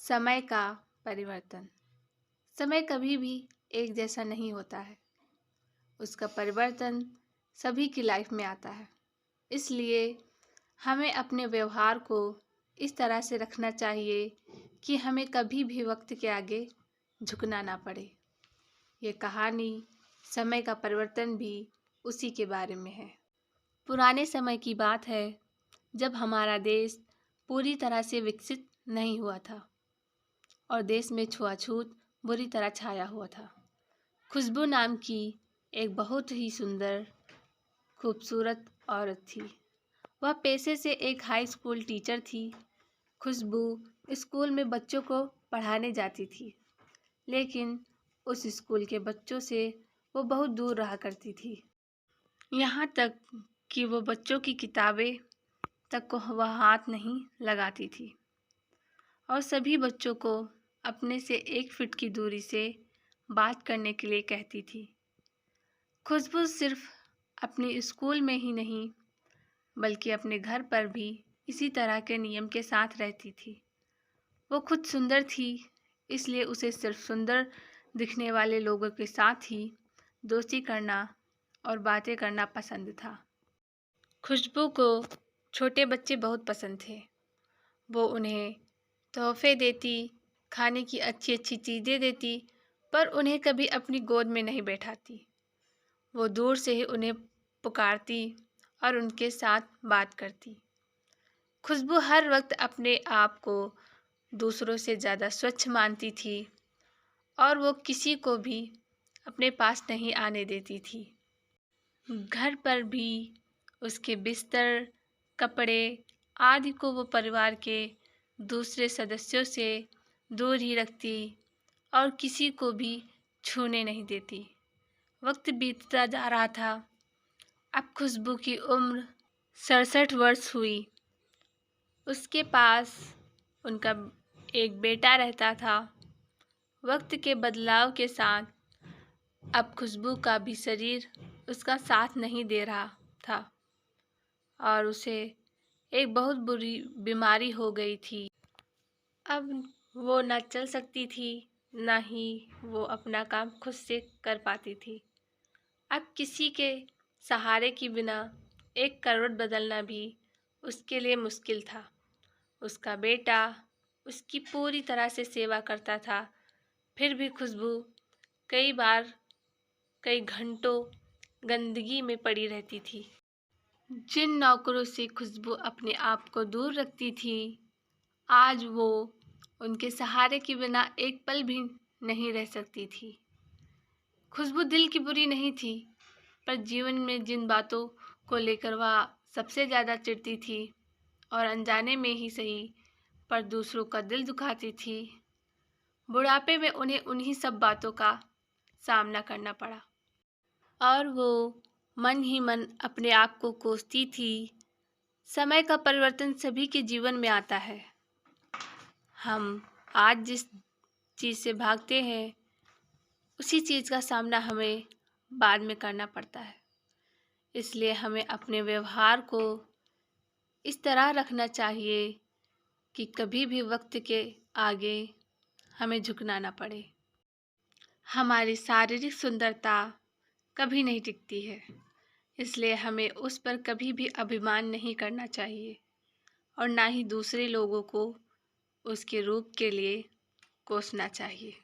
समय का परिवर्तन। समय कभी भी एक जैसा नहीं होता है। उसका परिवर्तन सभी की लाइफ में आता है। इसलिए हमें अपने व्यवहार को इस तरह से रखना चाहिए कि हमें कभी भी वक्त के आगे झुकना ना पड़े। ये कहानी समय का परिवर्तन भी उसी के बारे में है। पुराने समय की बात है जब हमारा देश पूरी तरह से विकसित नहीं हुआ था और देश में छुआछूत बुरी तरह छाया हुआ था। खुशबू नाम की एक बहुत ही सुंदर खूबसूरत औरत थी। वह पेशे से एक हाई स्कूल टीचर थी। खुशबू स्कूल में बच्चों को पढ़ाने जाती थी, लेकिन उस स्कूल के बच्चों से वो बहुत दूर रहा करती थी। यहाँ तक कि वो बच्चों की किताबें तक को वह हाथ नहीं लगाती थी और सभी बच्चों को अपने से 1 फीट की दूरी से बात करने के लिए कहती थी। खुशबू सिर्फ अपने स्कूल में ही नहीं बल्कि अपने घर पर भी इसी तरह के नियम के साथ रहती थी। वो खुद सुंदर थी, इसलिए उसे सिर्फ सुंदर दिखने वाले लोगों के साथ ही दोस्ती करना और बातें करना पसंद था। खुशबू को छोटे बच्चे बहुत पसंद थे। वो उन्हें तोहफे देती, खाने की अच्छी अच्छी चीज़ें देती, पर उन्हें कभी अपनी गोद में नहीं बैठाती। वो दूर से ही उन्हें पुकारती और उनके साथ बात करती। खुशबू हर वक्त अपने आप को दूसरों से ज़्यादा स्वच्छ मानती थी और वो किसी को भी अपने पास नहीं आने देती थी। घर पर भी उसके बिस्तर, कपड़े आदि को वो परिवार के दूसरे सदस्यों से दूर ही रखती और किसी को भी छूने नहीं देती। वक्त बीतता जा रहा था। अब खुशबू की उम्र 67 वर्ष हुई। उसके पास उनका एक बेटा रहता था। वक्त के बदलाव के साथ अब खुशबू का भी शरीर उसका साथ नहीं दे रहा था और उसे एक बहुत बुरी बीमारी हो गई थी। अब वो न चल सकती थी, न ही वो अपना काम खुद से कर पाती थी। अब किसी के सहारे के बिना एक करवट बदलना भी उसके लिए मुश्किल था। उसका बेटा उसकी पूरी तरह से सेवा करता था, फिर भी खुशबू कई बार कई घंटों गंदगी में पड़ी रहती थी। जिन नौकरों से खुशबू अपने आप को दूर रखती थी, आज वो उनके सहारे के बिना एक पल भी नहीं रह सकती थी। खुशबू दिल की बुरी नहीं थी, पर जीवन में जिन बातों को लेकर वह सबसे ज़्यादा चिढ़ती थी और अनजाने में ही सही पर दूसरों का दिल दुखाती थी, बुढ़ापे में उन्हें उन्हीं सब बातों का सामना करना पड़ा और वो मन ही मन अपने आप को कोसती थी। समय का परिवर्तन सभी के जीवन में आता है। हम आज जिस चीज़ से भागते हैं, उसी चीज़ का सामना हमें बाद में करना पड़ता है। इसलिए हमें अपने व्यवहार को इस तरह रखना चाहिए कि कभी भी वक्त के आगे हमें झुकना ना पड़े। हमारी शारीरिक सुंदरता कभी नहीं टिकती है, इसलिए हमें उस पर कभी भी अभिमान नहीं करना चाहिए और ना ही दूसरे लोगों को उसके रूप के लिए कोसना चाहिए।